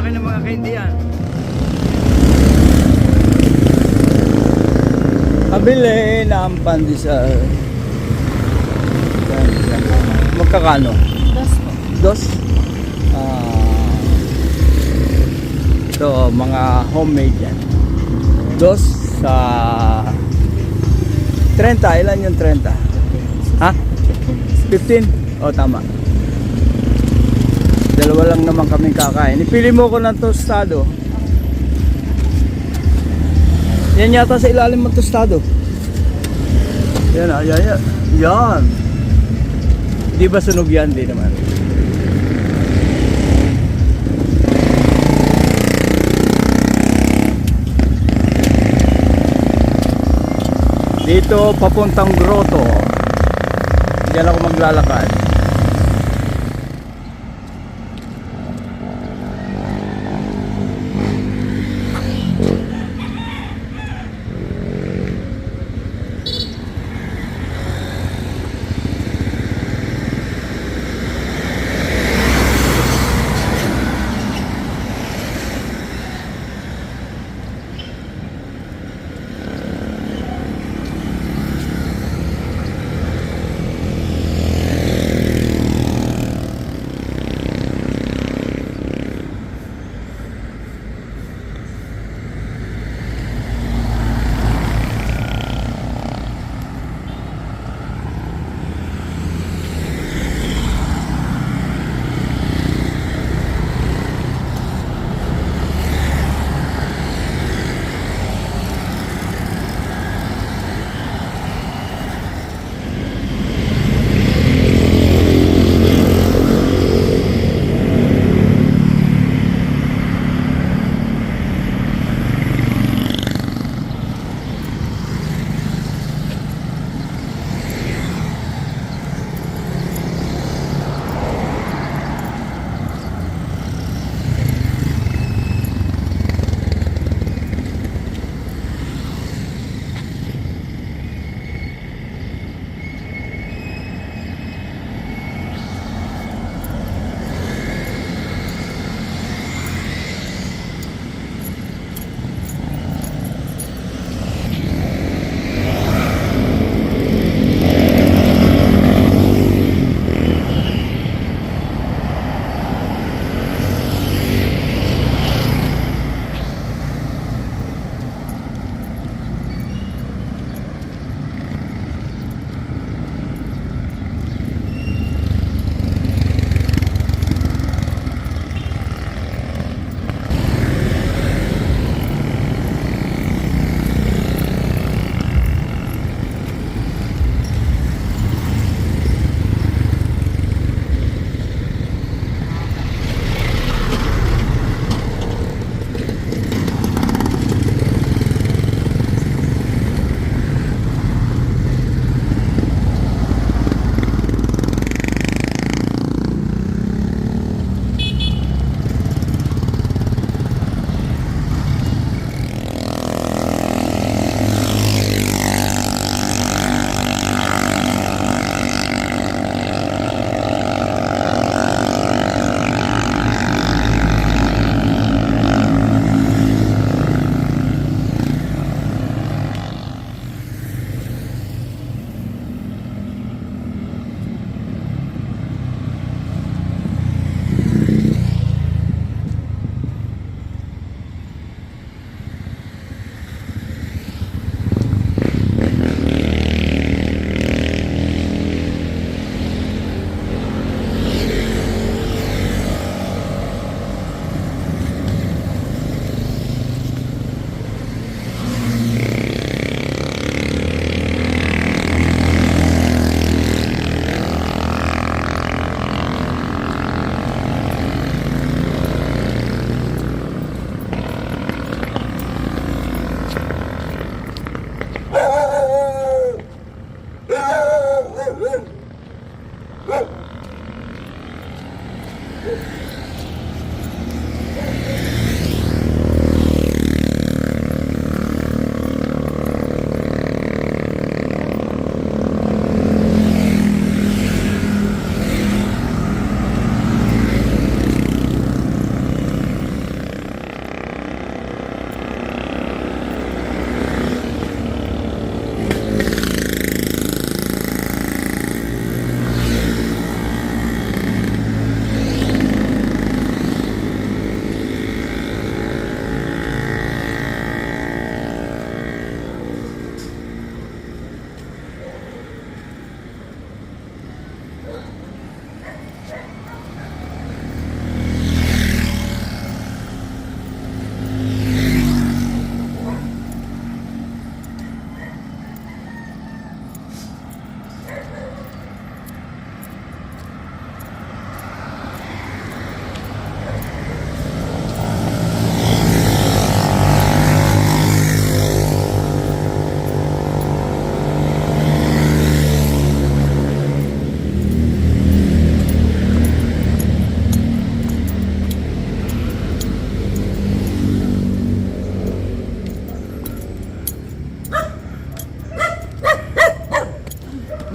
namin ng mga kaindiyan. Pabili ng pandesal. Magkakano? Dos po. Dos? Ito, mga homemade yan. Dos sa 30. Ilan yung 30? Ha? 15? O, tama. Dalawa lang naman kaming kakain. Ipili mo ko ng tostado. Yan yata sa ilalim ng tostado. Yan, yan. Yan. Di ba sunog yan? Di naman. Dito papuntang grotto. Diyan ako maglalakad.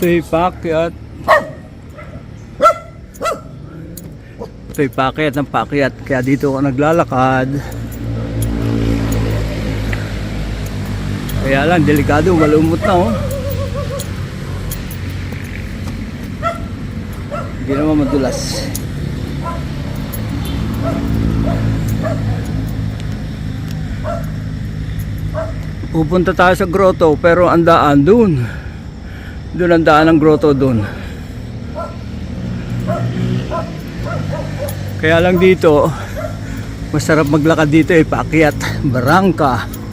Ito'y paakyat. Ito'y paakyat ng paakyat. Kaya dito ako naglalakad. Kaya lang, delikado, malumot na oh. Hindi naman madulas. Pupunta tayo sa grotto, pero ang daan dun. Doon ang daan ng grotto dun. Kaya lang dito, masarap maglakad dito eh, paakyat, barangka.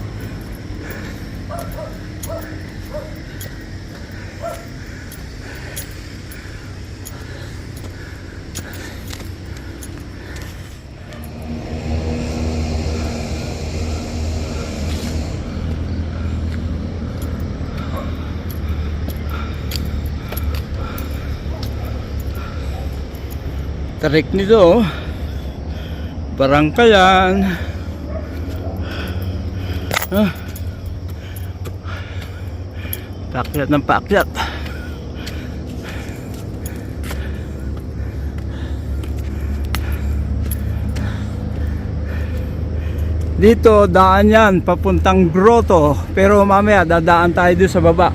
Tarik nito, barangka yan. Paakyat ng paakyat. Dito daan yan papuntang grotto, pero mamaya dadaan tayo doon sa baba.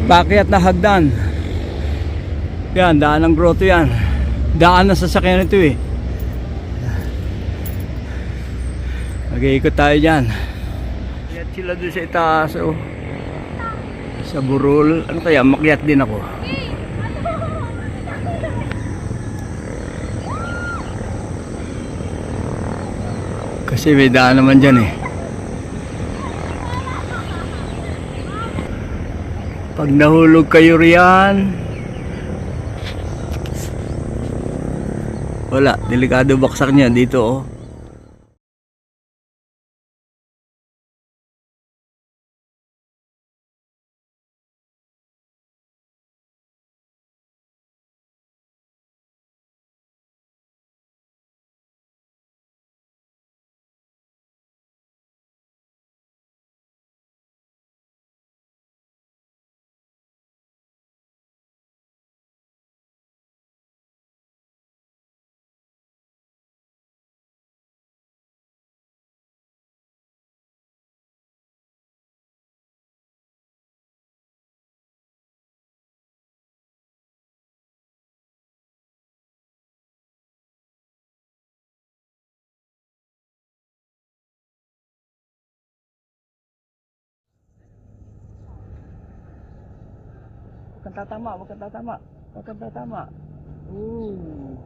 Paakyat na hagdan. Yan, daan ng grotto yan. Daan na sasakyan ito eh. Mag-iikot tayo dyan. Makyat sila doon sa itaas oh. Sa burol. Ano kaya? Makyat din ako. Kasi may daan naman dyan eh. Pag nahulog kayo riyan, wala, delikado baksak niya dito oh. Huwag kang tatama, huwag kang tatama. Huwag kang tatama. Ooh.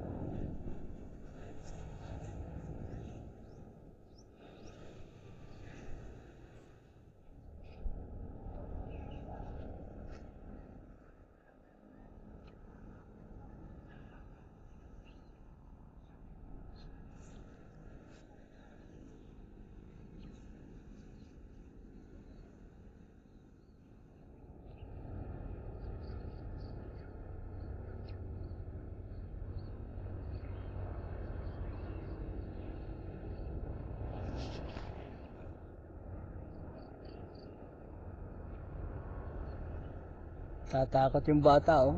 Tatakot yung bata oh.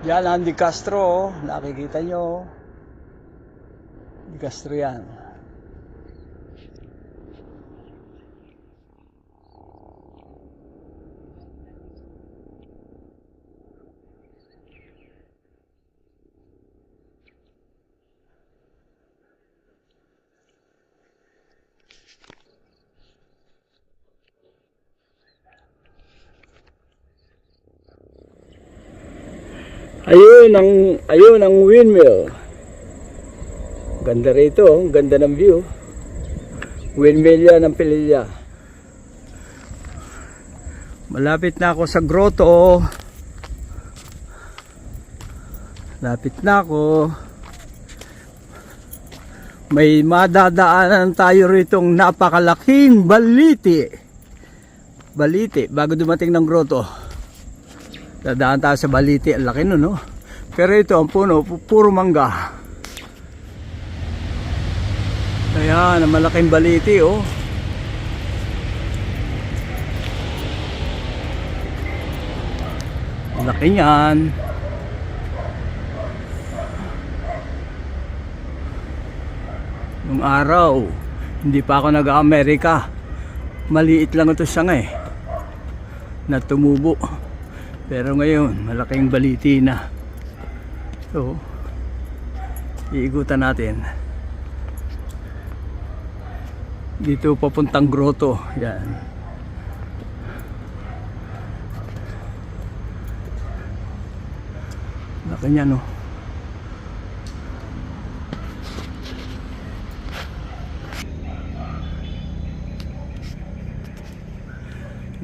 Yan ang Di Castro oh. Nakikita nyo Di Castro yan. Ayun ang windmill. Ganda rito, oh. Ganda ng view. Windmill yan ng Pililya. Malapit na ako sa grotto. Lapit na ako. May madadaanan tayo ritong napakalaking baliti. Baliti, bago dumating ng grotto. Dadaan tayo sa baliti. Ang laki nun, no? Pero ito, ang puno, puro mangga. Ayan, ang malaking baliti, oh. Ang laki niyan. Nung araw, hindi pa ako nag-Amerika. Maliit lang ito siya nga eh. Na tumubo. Pero ngayon, malaking baliti na. So, iikutan natin. Dito papuntang grotto. Yan. Laki niya, no?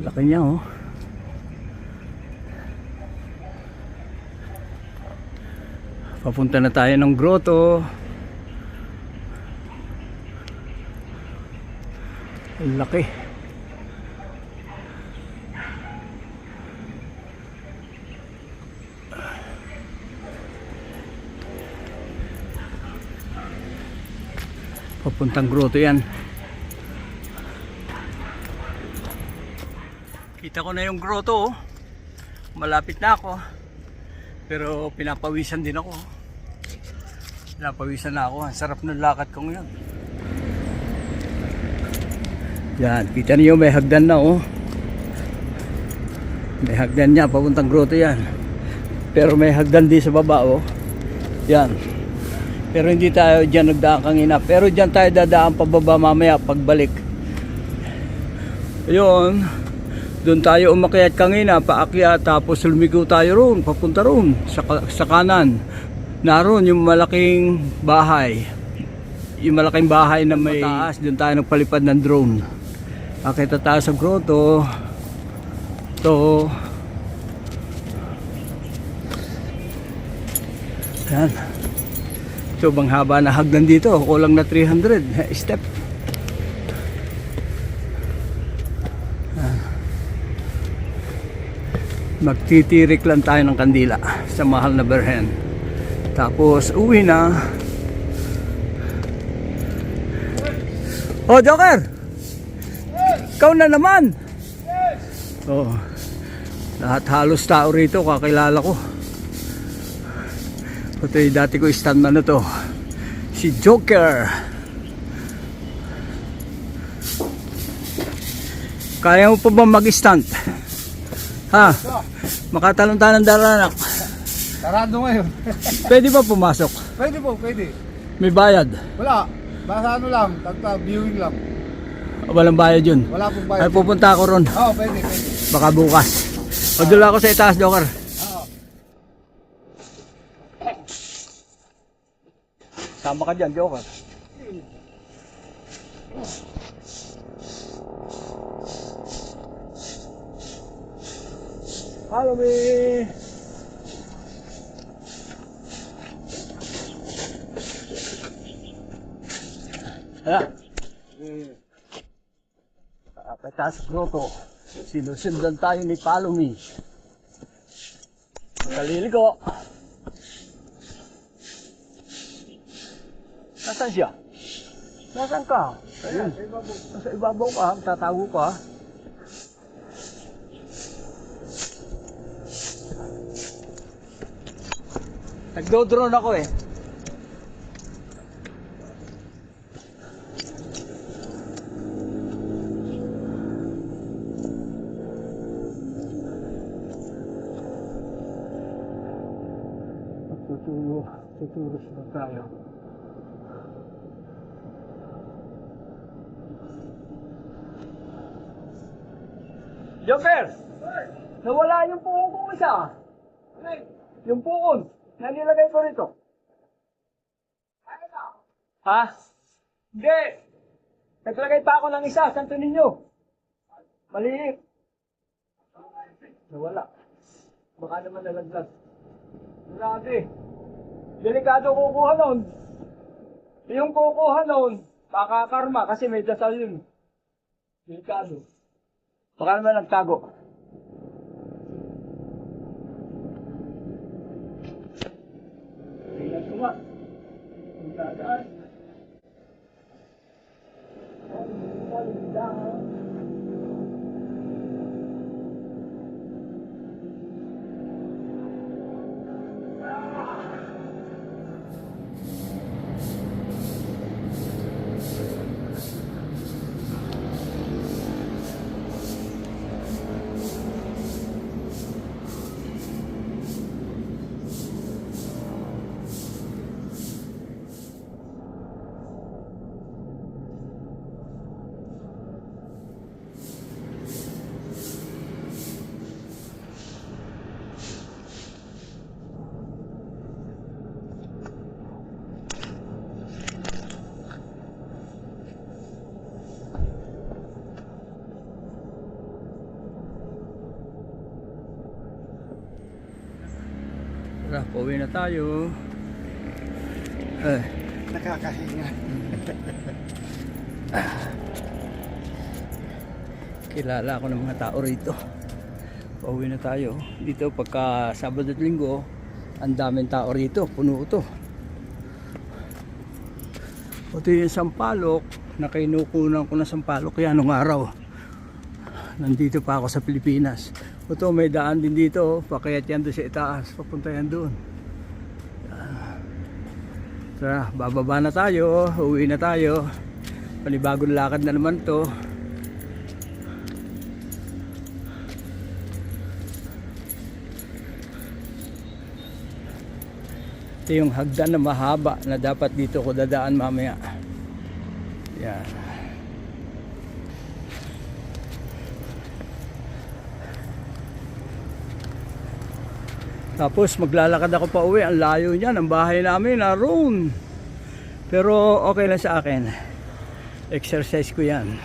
Laki niya, oh. Papunta na tayo ng grotto. Laki. Papuntang grotto yan. Kita ko na yung grotto, oh. Malapit na ako. Pero pinapawisan din ako. Pinapawisan na ako. Ang sarap ng lakad ko ngayon. Yan, kita niyo may hagdan na, oh. May hagdan niya, papuntang grotto yan. Pero may hagdan din sa baba, oh. Yan. Pero hindi tayo dyan nagdaan kanina. Pero dyan tayo dadaan pababa mamaya pagbalik. Ayun. Doon tayo umakyat kanina, paakyat, tapos lumigo tayo roon, papunta roon, sa kanan. Naroon yung malaking bahay. Yung malaking bahay na may taas, doon tayo nagpalipad ng drone. Akita tayo sa grotto. Ito. Yan. Ito, bang haba na hagdan dito, kulang na 300 step. Magtitirik lang tayo ng kandila sa mahal na Berhen. Tapos uwi na. Oh, Joker! Ikaw na naman! Oh, lahat halos tao rito, kakilala ko. Ito yung dati ko stuntman na to, si Joker. Kaya mo pa ba mag-stunt? Ha? Makatalon-talon daranak. Sarado ngayon. Pwede ba pumasok? Pwede po, pwede. May bayad? Wala. Basta ano lang, viewing lang. Walang bayad yun? Wala pong Ay, bayad. pupunta ako ron. Oo, pwede, pwede. Baka bukas. Padula ako sa itaas, Joker. Oo. Sama ka dyan, Joker. Follow me! Hala! Pagkataas grotto, sinusundan tayo ni Follow me. Kaliligo. Nasaan siya? Nasaan ka? Ayun. Nasa ibabaw ka, tatago ka. Nagdo-drone ako eh. Tuturo sila tayo. Joker! Nawala yung puong kong isa. Yung puon, na nilagay ko rito. Ha? Hindi. Naglagay pa ako ng isa. Santo ninyo. Maliit. Nawala. Baka naman nalaglag. Grabe. Delikado kukuha nun. Yung kukuha nun, makakarma kasi may dasal yun. Delikado. Baka naman nagtago. Tingnan ko nga. Ang dadaan. Tara, pauwi na tayo. Nakakahinga. Kilala ako ng mga tao rito. Pauwi na tayo. Dito pagka Sabado at Linggo, ang daming tao rito. Puno ito. Ito yung sampalok na kinukunan ko na sampalok kaya nung araw. Nandito pa ako sa Pilipinas. Ito may daan din dito. Pakayat yan doon sa itaas. Papunta yan doon. Tara, bababa na tayo. Uwi na tayo. Panibagong lakad na naman to. Ito yung hagdan na mahaba na dapat dito ko dadaan mamaya. Yan. Tapos maglalakad ako pa uwi. Ang layo niyan. Ang bahay namin naroon. Pero okay lang sa akin. Exercise ko yan.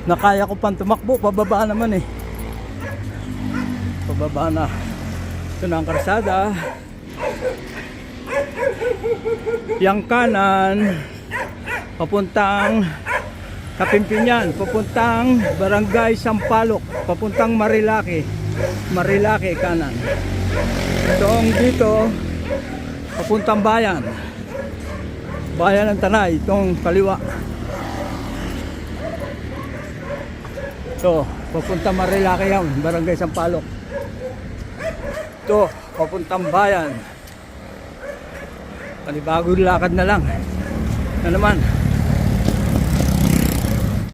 Nakaya ko pang tumakbo, pababa naman eh. Pababa na. Ito na ang karsada. Yang kanan papuntang Kapimpinyan, papuntang Barangay Sampalok, papuntang Marilaki. Marilaki kanan. Itong dito papuntang bayan. Bayan ng Tanay, itong kaliwa. Ito, papuntang Marilaki yan, Barangay Sampalok. Ito, papuntang bayan. Panibagong lakad na lang. Na naman.